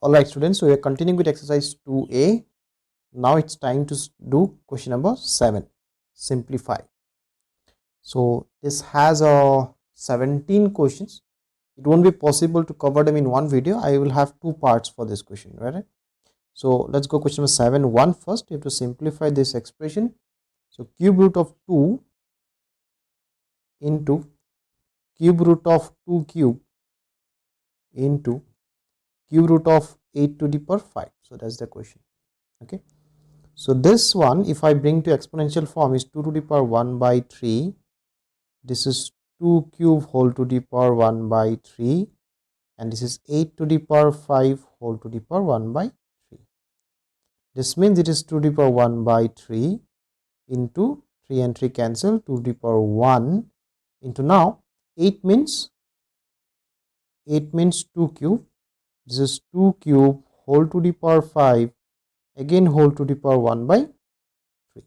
Alright students, so we are continuing with exercise 2a. Now it's time to do question number 7, simplify. So this has 17 questions. It won't be possible to cover them in one video. I will have two parts for this question, right? So let's go question number 7. 1 first, you have to simplify this expression. So cube root of 2 into cube root of 2 cube into cube root of 8 to the power 5. So that's the question. Okay. So this one, if I bring to exponential form, is 2 to the power 1 by 3. This is 2 cube whole to the power 1 by 3. And this is 8 to the power 5 whole to the power 1 by 3. This means it is 2 to the power 1 by 3 into 3 and 3 cancel, 2 to the power 1 into now 8 means 2 cube. This is 2 cube whole to the power 5 again whole to the power 1 by 3.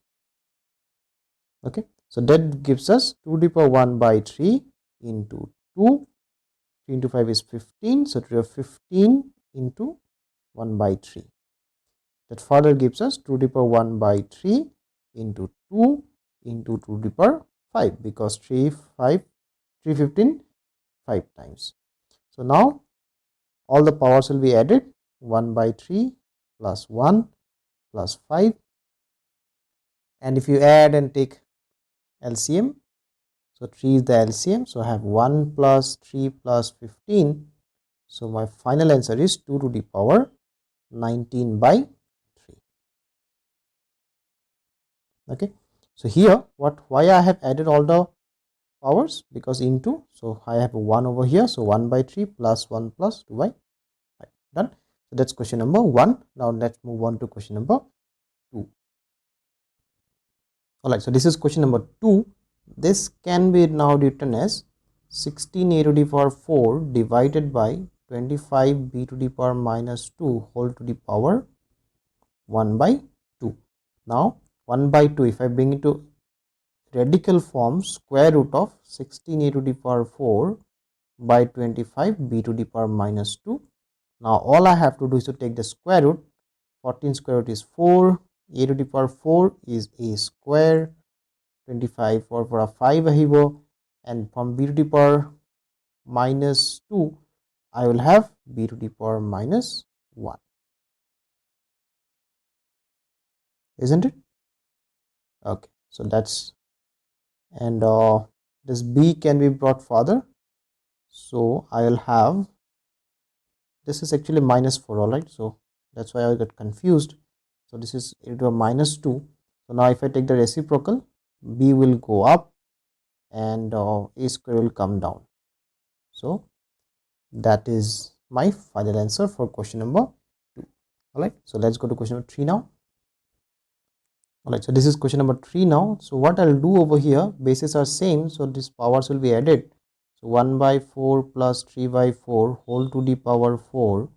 Okay, so that gives us 2 to the power 1 by 3 into 2. 3 into 5 is 15. So we have 15 into 1 by 3. That further gives us 2 to the power 1 by 3 into 2 into 2 to the power 5, because 315 5 times. So now all the powers will be added. 1 by 3 plus 1 plus 5. And if you add and take LCM, so 3 is the LCM. So I have 1 plus 3 plus 15. So my final answer is 2 to the power 19 by 3. Okay. So here why I have added all the powers, because into, so I have 1 over here. So 1 by 3 plus 1 plus 2 by 5. Done. So that's question number 1. Now let's move on to question number 2. Alright, so this is question number 2. This can be now written as 16a to the power 4 divided by 25b to the power minus 2 whole to the power 1 by 2. Now 1 by 2, if I bring it to radical form, square root of 16a to the power 4 by 25b to the power minus 2. Now all I have to do is to take the square root. 14 square root is 4. A to the power 4 is a square. 25 for a 5 ahibo, and from b to the power minus 2 I will have b to the power minus 1, isn't it? Okay, so that's, and this b can be brought further, so I will have, this is actually minus 4, alright, so that's why I got confused. So this is e to the minus 2. So now if I take the reciprocal, b will go up and a square will come down. So that is my final answer for question number 2. Alright, so let's go to question number 3 now. Alright, so this is question number 3 now. So what I'll do over here, bases are same, so these powers will be added. So 1 by 4 plus 3 by 4 whole to the power 4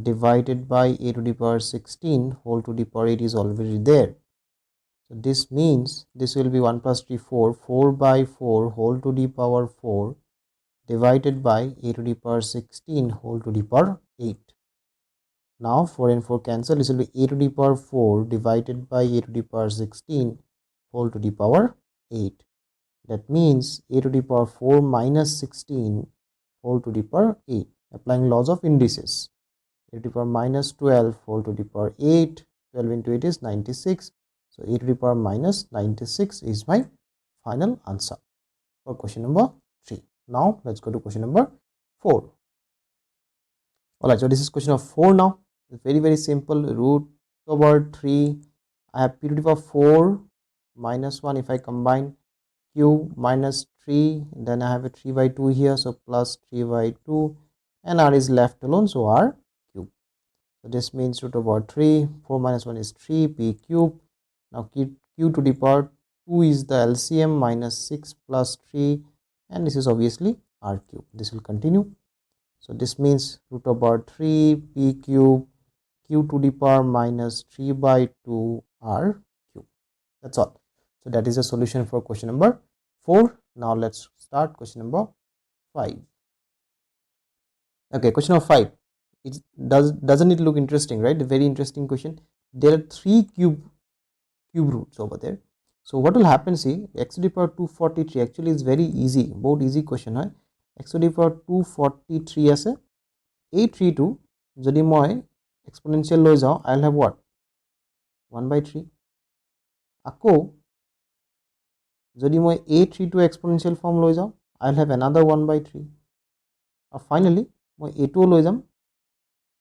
divided by a to the power 16 whole to the power 8 is already there. So this means this will be 1 plus 3 4, 4 by 4 whole to the power 4 divided by a to the power 16 whole to the power 8. Now 4 and 4 cancel. This will be a to the power 4 divided by a to the power 16 whole to the power 8. That means a to the power 4 minus 16 whole to the power 8. Applying laws of indices. A to the power minus 12 whole to the power 8. 12 into 8 is 96. So a to the power minus 96 is my final answer for question number 3. Now let's go to question number 4. Alright, so this is question of 4 now. It's very simple. Root over 3. I have p to the power 4 minus 1. If I combine q minus 3, then I have a 3 by 2 here. So plus 3 by 2, and r is left alone. So r cube. So this means root over 3. 4 minus 1 is 3 p cube. Now q to the power 2 is the LCM, minus 6 plus 3, and this is obviously r cube. This will continue. So this means root over 3 p cube q to the power minus 3 by 2 r cube. That's all. So that is the solution for question number 4. Now let's start question number 5. Okay, question number 5. it doesn't it look interesting, right? A very interesting question. There are 3 cube roots over there. So what will happen, see, x to the power 243 actually is very easy, बहुत easy question হয়. X to the power 243 আছে, এই 3 টো যদি মই exponential লৈ যাওঁ, I'll have what? 1/3. আকৌ যদি মই a3 টো exponential form লৈ যাওঁ, I'll have another 1/3. আৰু finally মই a2 লৈ যাম,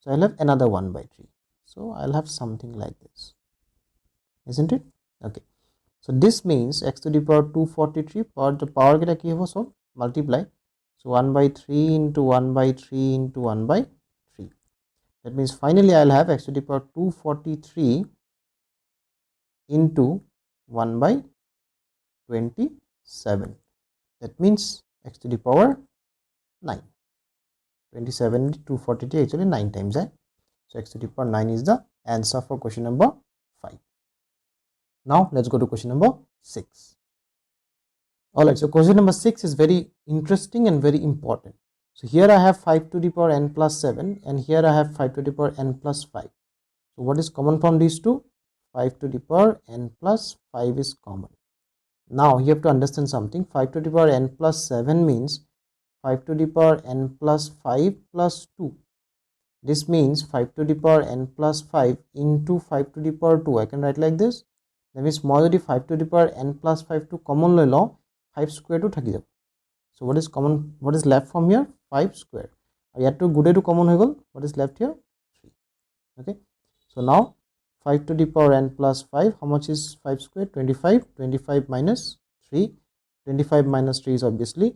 so I'll have another 1/3. So I'll have something like this, isn't it? Okay. So this means x to the power 243 power kita ki hobo, so multiply. So 1/3 into 1/3 into 1/3. That means finally I'll have x to the power 243 into 1/27. That means x to the power 9. 27 into 243 actually 9 times, eh? So x to the power 9 is the answer for question number 5. Now let's go to question number 6. Alright, so question number 6 is very interesting and very important. So here I have 5 to the power n plus 7 and here I have 5 to the power n plus 5. So what is common from these two? 5 to the power n plus 5 is common. Now you have to understand something. 5 to the power n plus 7 means 5 to the power n plus 5 plus 2. This means 5 to the power n plus 5 into 5 to the power 2. I can write like this. That means more than 5 to the power n plus 5 to common লৈ লওঁ, 5 square to থাকি যাব. So what is common? What is left from here? 5 square. আৰু ইয়াতো গোটেইটো common হৈ গ'ল. What is left here? 3. Okay. So now 5 to the power n plus 5. How much is 5 square? 25. 25 minus 3. 25 minus 3 is obviously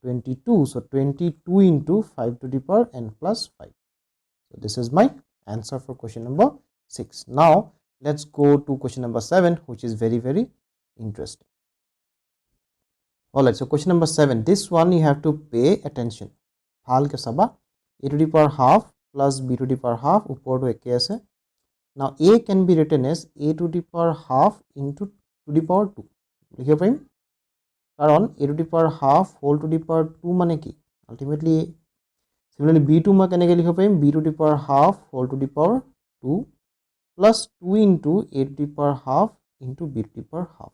22. So 22 into 5 to the power n plus 5. So this is my answer for question number 6. Now let's go to question number 7, which is very, very interesting. Alright, so question number 7. This one you have to pay attention. ভালকে চাবা. A to the power half plus b to the power half ওপৰটো একে আছে. Now a can be written as a to the power half into to the power 2. লিখিব পাৰিম? কাৰণ a to the power half whole to the power 2 মানে কি? Ultimately a. Similarly b2 মই কেনেকৈ লিখিব পাৰিম? b to the power half whole to the power 2 plus 2 into a to the power half into b to the power half.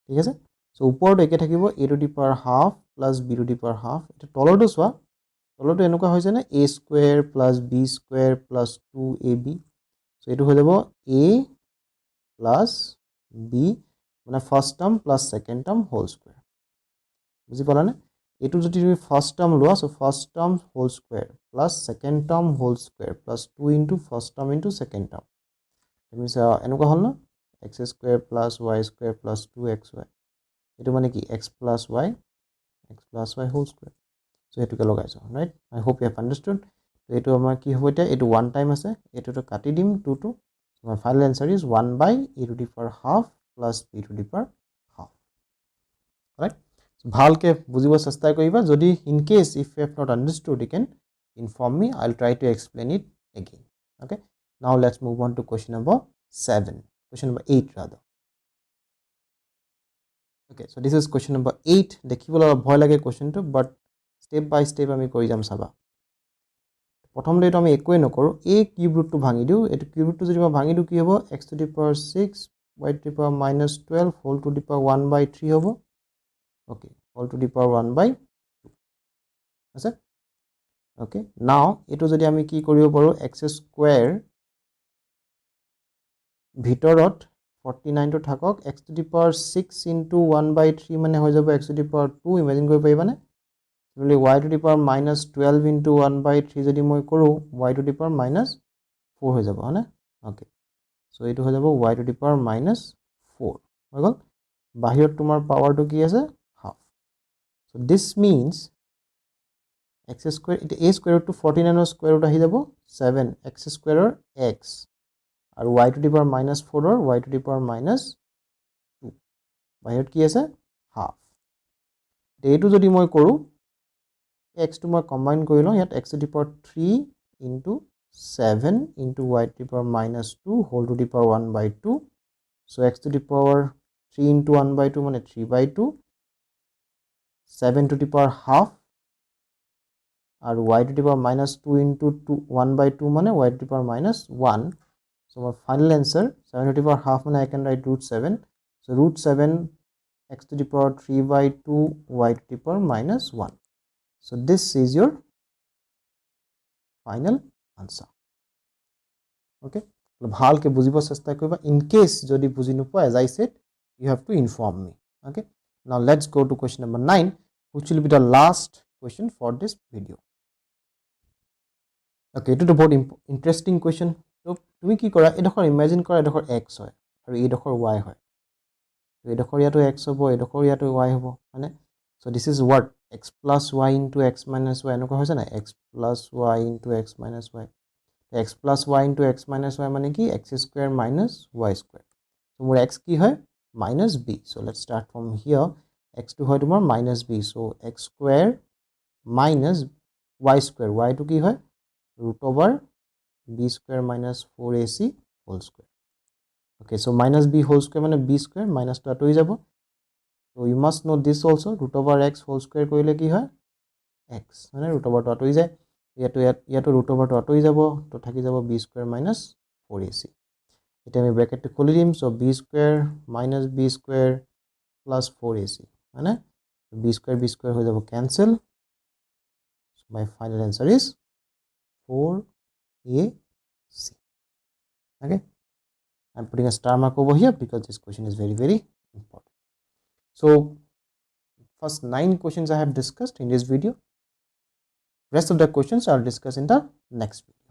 ঠিক আছে? So ওপৰটো একে থাকিব a to the power half plus b to the power half. এটা তলৰটো চোৱা, তলৰটো এনেকুৱা হৈছে না a square plus b square plus 2ab. So এইটো হৈ যাব a plus b মানে first term plus second term whole square. বুজি পালানে? এইটো যদি তুমি first term লোৱা, so first term whole square plus second term whole square plus 2 into first term into second term. That means এনেকুৱা হ'ল না x square plus y square plus 2xy. এইটো মানে কি x plus y whole square. So এইটোকে লগাইছো, right? I hope you have understood. So এইটো আমাৰ কি হ'ব এতিয়া? এইটো 1 time আছে, এইটোটো কাটি দিম 2 to. So my final answer is 1 by a to the power half plus b to the power half. Right? So ভালকে বুজিব চেষ্টা কৰিবা. যদি in case if you have not understood, you can inform me. I'll try to explain it again. Okay? Now let's move on to question number 7. Question number 8 rather. Okay, so this is question number 8. দেখিবলৈ অলপ ভয় লাগে কোৱেশ্চনটো, but step by step আমি কৰি যাম চাবা. প্ৰথমতে এইটো আমি একোৱে নকৰোঁ, এই কিউব ৰুটটো ভাঙি দিওঁ. এইটো কিউব ৰুটটো যদি মই ভাঙি দিওঁ কি হ'ব? x to the power 6 y to the power minus 12 whole to the power 1/3 হ'ব. Okay, whole to the power 1/2 আছে. Okay, now এইটো যদি আমি কি কৰিব পাৰোঁ, x square ভিতৰত 49 টো থাকক, x to the power 6 into 1/3 মানে হৈ যাব x to the power 2. Imagine কৰিব পাৰিবানে? Similarly y to the power minus 12 into 1/3 যদি মই কৰোঁ, y to the power minus 4 হৈ যাব, হয়নে? Okay, so এইটো হৈ যাব y to the power minus 4 হৈ গ'ল. বাহিৰত তোমাৰ পাৱাৰটো কি আছে? Half. So this means x square, এটা a square root to 49 ৰ square root আহি যাব 7 x square ৰ x আৰু y to the power minus 4 ৰ y to the power minus 2. বাহিৰত কি আছে? হাফ. এইটো যদি মই কৰোঁ, x to মই কম্বাইন কৰি লওঁ, ইয়াত x to the power 3 into 7 into y to the power minus 2 whole to the power 1/2. So x to the power 3 into 1/2 মানে 3/2. 7 to the power half আৰু y to the power minus 2 into 2 1 by 2 মানে y to the power minus 1. So my final answer 7 to the power half মানে I can write root 7. So root 7 x to the power 3 by 2 y to the power minus 1. So this is your final answer. Okay, ভালকে বুজিব চেষ্টা কৰিবা. In case যদি বুজি নোপোৱা, as I said, you have to inform me. Okay, now let's go to question number 9, which will be the last question for this video. Okay, এইটো বহুত interesting question. তো তুমি কি কৰা, এইডোখৰ ইমেজিন কৰা এইডোখৰ এক্স হয় আৰু এইডোখৰ ৱাই হয়. এইডোখৰ ইয়াতো এক্স হ'ব, এইডোখৰ ইয়াতো ৱাই হ'ব, হয়নে? So' this is what x plus y into x minus y, এনেকুৱা হৈছে নাই? X plus y into x minus y. X plus y into x minus y মানে কি? X square minus y square. So' মোৰ x কি হয়? Minus b. So' let's start from here. এক্সটো হয় তোমাৰ minus b. So' x square minus y square. ৱাইটো কি হয়? root over b square minus 4ac whole square. Okay, so minus b whole square মানে b square minus to আঁতৰি যাব. So you must know this also, root over x whole square কৰিলে কি হয়? x, মানে root over to আঁতৰি যায়. ইয়াতো root over to আঁতৰি যাব, তো থাকি যাব b square minus 4ac. এতিয়া আমি ব্ৰেকেটটো খুলি দিম. So b square minus b square plus 4ac, মানে b square হৈ যাব cancel. So my final answer is 4ac. Okay, I'm putting a star mark over here because this question is very, very important. So first 9 questions I have discussed in this video. Rest of the questions I'll discuss in the next video.